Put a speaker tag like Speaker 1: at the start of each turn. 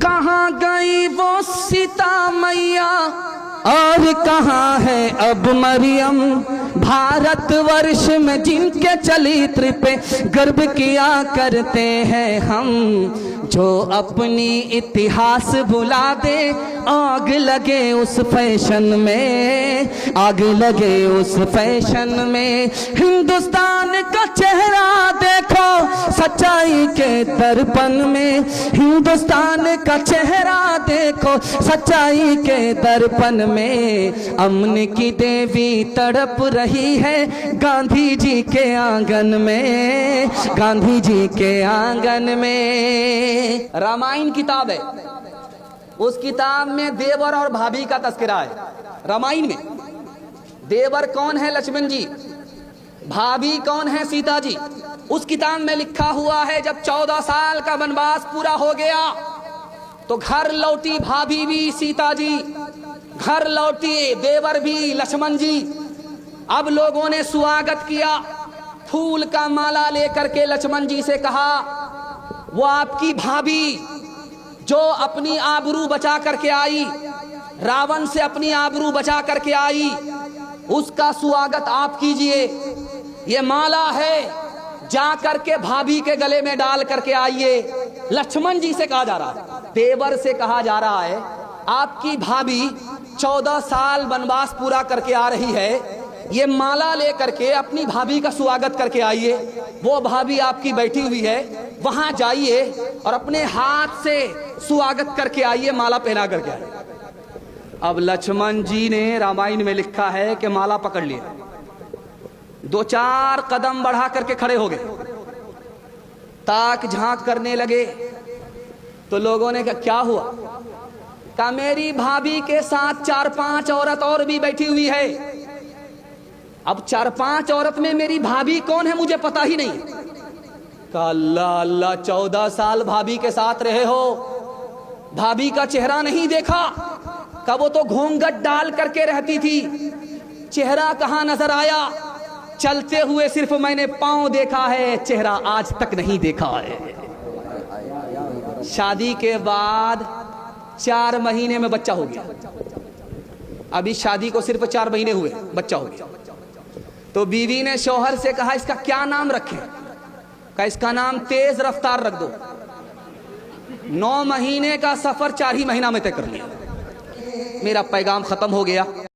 Speaker 1: कहाँ गई वो सीता मैया और कहाँ है अब मरियम। भारतवर्ष में जिनके चरित्र पे गर्व किया करते हैं हम, जो अपनी इतिहास भुला दे आग लगे उस फैशन में, आग लगे उस फैशन में। हिंदुस्तान का चेहरा देखो सच्चाई के दर्पण में, हिंदुस्तान का चेहरा देखो सच्चाई के दर्पण में। अमन की देवी तड़प रही है गांधी जी के आंगन में, गांधी जी के आंगन में। रामायण किताब है, उस किताब में देवर और भाभी का तस्करा है। रामायण में देवर कौन है? लक्ष्मण जी। भाभी कौन है? सीता जी। उस किताब में लिखा हुआ है जब 14 साल का वनवास पूरा हो गया तो घर लौटी भाभी भी सीता जी, घर लौटी देवर भी लक्ष्मण जी। अब लोगों ने स्वागत किया, फूल का माला लेकर के लक्ष्मण जी से कहा वो आपकी भाभी जो अपनी आबरू बचा करके आई, रावण से अपनी आबरू बचा करके आई, उसका स्वागत आप कीजिए। ये माला है, जा करके भाभी के गले में डाल करके आइए। लक्ष्मण जी से कहा जा रहा है, देवर से कहा जा रहा है आपकी भाभी 14 साल वनवास पूरा करके आ रही है, ये माला लेकर के अपनी भाभी का स्वागत करके आइए। वो भाभी आपकी बैठी हुई है, वहां जाइए और अपने हाथ से स्वागत करके आइए, माला पहना करके आइए। अब लक्ष्मण जी ने रामायण में लिखा है कि माला पकड़ लिया, 2-4 कदम बढ़ा करके खड़े हो गए, ताक झांक करने लगे। तो लोगों ने कहा क्या हुआ? कहा मेरी भाभी के साथ 4-5 औरत और भी बैठी हुई है। अब 4-5 औरत में मेरी भाभी कौन है मुझे पता ही नहीं। कहा अल्लाह अल्लाह, 14 साल भाभी के साथ रहे हो, भाभी का चेहरा नहीं देखा? कहा वो तो घूंघट डाल करके रहती थी, चेहरा कहां नजर आया? चलते हुए सिर्फ मैंने पांव देखा है, चेहरा आज तक नहीं देखा है। शादी के बाद 4 महीने में बच्चा हो गया। अभी शादी को सिर्फ 4 महीने हुए, बच्चा हो गया। तो बीवी ने शौहर से कहा इसका क्या नाम रखें? कहा इसका नाम तेज रफ्तार रख दो। 9 महीने का सफर 4 ही महीना में तय कर लिया। मेरा पैगाम खत्म हो गया।